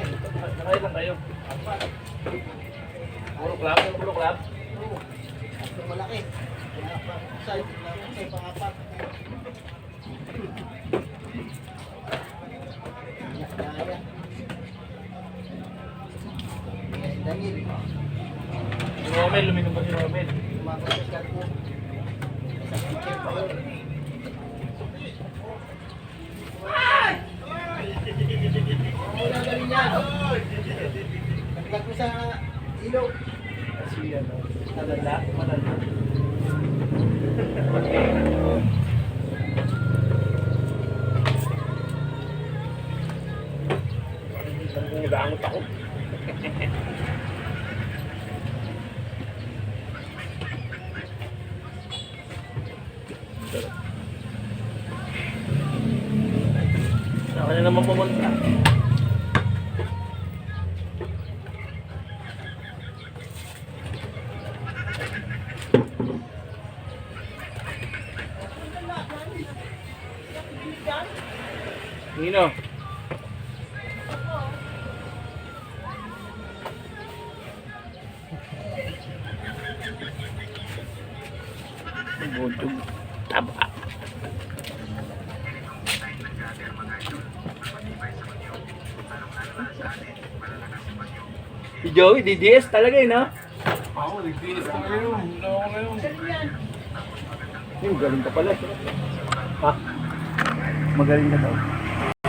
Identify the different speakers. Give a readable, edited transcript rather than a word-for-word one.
Speaker 1: Nakay lang kayo. Puro club? Puro club?
Speaker 2: Ito malaki. Side pangapat. Daniel.
Speaker 1: Si Romel, luminom ba si Romel?
Speaker 2: Lumakas sa po. Sa kitchen pa yun. Wala na rin yan. Naglag ko sa ilaw.
Speaker 1: Kasi ano, malala. Nagangot ako. Ako na naman pumunta. Nino. Budog. Taba. Si Joey, DDS talaga no?
Speaker 3: Ako, nag-DDS ko ngayon. Wala ako ngayon.
Speaker 1: Yung galing ka pala. Ha? Magaling ka daw.